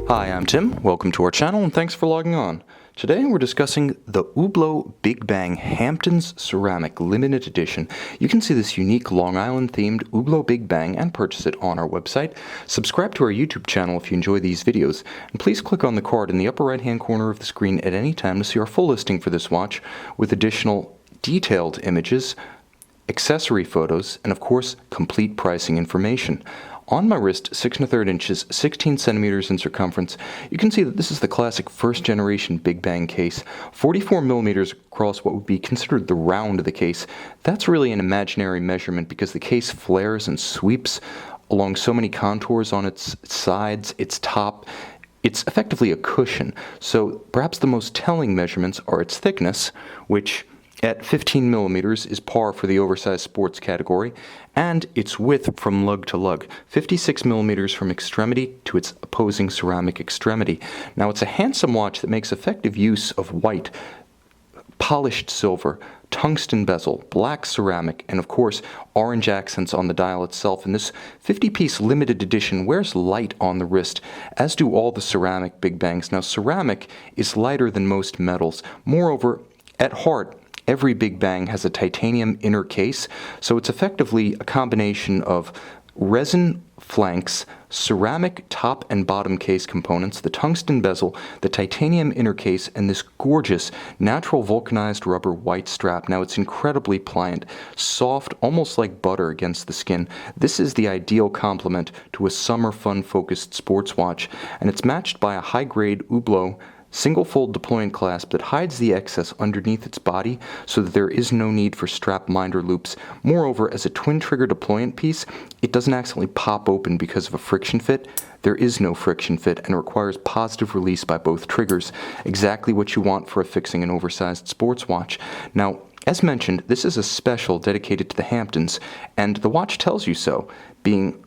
Hi, I'm Tim. Welcome to our channel and thanks for logging on. Today we're discussing the Hublot Big Bang Hamptons Ceramic Limited Edition. You can see this unique Long Island themed Hublot Big Bang and purchase it on our website. Subscribe to our YouTube channel if you enjoy these videos, and please click on the card in the upper right hand corner of the screen at any time to see our full listing for this watch with additional detailed images, accessory photos, and of course complete pricing information. On my wrist, 6 1/3 inches, 16 centimeters in circumference, you can see that this is the classic first generation Big Bang case. 44 millimeters across what would be considered the round of the case. That's really an imaginary measurement because the case flares and sweeps along so many contours on its sides, its top. It's effectively a cushion. So perhaps the most telling measurements are its thickness, which at 15 millimeters is par for the oversized sports category, and its width from lug to lug, 56 millimeters from extremity to its opposing ceramic extremity. Now it's a handsome watch that makes effective use of white, polished silver, tungsten bezel, black ceramic, and of course orange accents on the dial itself. And this 50-piece limited edition wears light on the wrist, as do all the ceramic Big Bangs. Now ceramic is lighter than most metals. Moreover, at heart, every Big Bang has a titanium inner case, so it's effectively a combination of resin flanks, ceramic top and bottom case components, the tungsten bezel, the titanium inner case, and this gorgeous natural vulcanized rubber white strap. Now it's incredibly pliant, soft, almost like butter against the skin. This is the ideal complement to a summer fun-focused sports watch, and it's matched by a high-grade Hublot single-fold deployant clasp that hides the excess underneath its body so that there is no need for strap minder loops. Moreover, as a twin-trigger deployant piece, it doesn't accidentally pop open because of a friction fit. There is no friction fit and requires positive release by both triggers, exactly what you want for affixing an oversized sports watch. Now, as mentioned, this is a special dedicated to the Hamptons, and the watch tells you so, being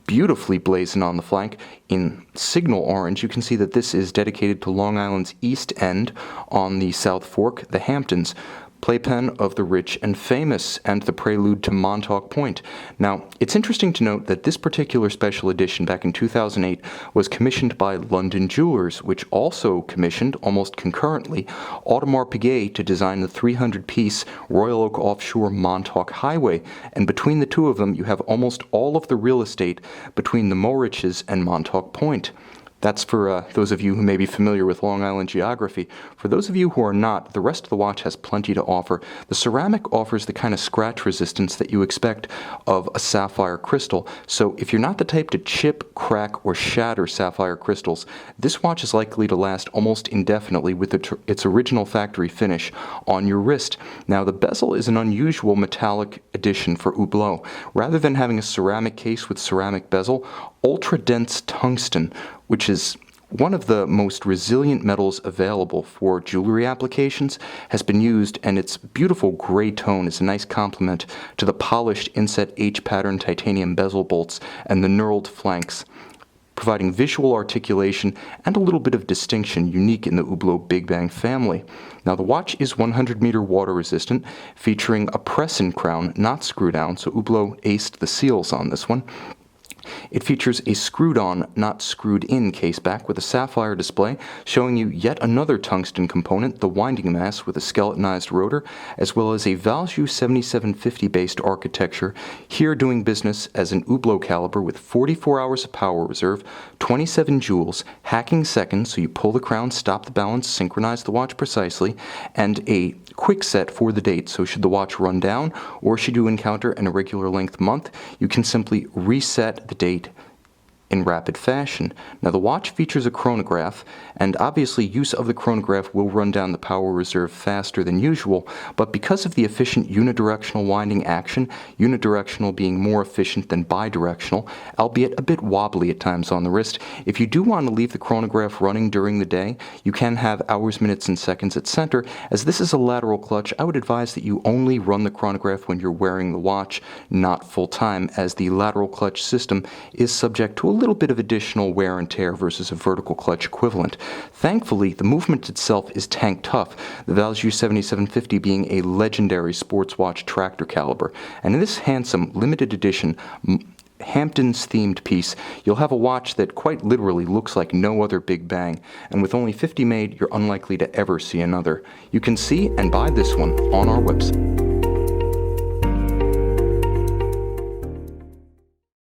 beautifully blazoned on the flank in signal orange. You can see that this is dedicated to Long Island's East End on the South Fork, the Hamptons, playpen of the rich and famous, and the prelude to Montauk Point. Now, it's interesting to note that this particular special edition back in 2008 was commissioned by London Jewelers, which also commissioned, almost concurrently, Audemars Piguet to design the 300-piece Royal Oak Offshore Montauk Highway, and between the two of them you have almost all of the real estate between the Moriches and Montauk Point. That's for those of you who may be familiar with Long Island geography. For those of you who are not, the rest of the watch has plenty to offer. The ceramic offers the kind of scratch resistance that you expect of a sapphire crystal. So if you're not the type to chip, crack, or shatter sapphire crystals, this watch is likely to last almost indefinitely with its original factory finish on your wrist. Now the bezel is an unusual metallic addition for Hublot. Rather than having a ceramic case with ceramic bezel, ultra-dense tungsten, which is one of the most resilient metals available for jewelry applications, has been used, and its beautiful gray tone is a nice complement to the polished inset H-pattern titanium bezel bolts and the knurled flanks, providing visual articulation and a little bit of distinction unique in the Hublot Big Bang family. Now the watch is 100-meter water resistant, featuring a press-in crown, not screw-down, so Hublot aced the seals on this one. It features a screwed-on, not screwed-in caseback with a sapphire display, showing you yet another tungsten component, the winding mass with a skeletonized rotor, as well as a Valjoux 7750-based architecture, here doing business as an Hublot caliber with 44 hours of power reserve, 27 joules, hacking seconds, so you pull the crown, stop the balance, synchronize the watch precisely, and a quick set for the date, so should the watch run down, or should you encounter an irregular length month, you can simply reset the date in rapid fashion. Now the watch features a chronograph, and obviously use of the chronograph will run down the power reserve faster than usual, but because of the efficient unidirectional winding action, unidirectional being more efficient than bidirectional, albeit a bit wobbly at times on the wrist, if you do want to leave the chronograph running during the day, you can have hours, minutes, and seconds at center. As this is a lateral clutch, I would advise that you only run the chronograph when you're wearing the watch, not full time, as the lateral clutch system is subject to a little bit of additional wear and tear versus a vertical clutch equivalent. Thankfully, the movement itself is tank tough, the Valjoux 7750 being a legendary sports watch tractor caliber. And in this handsome limited edition Hamptons themed piece, you'll have a watch that quite literally looks like no other Big Bang, and with only 50 made, you're unlikely to ever see another. You can see and buy this one on our website.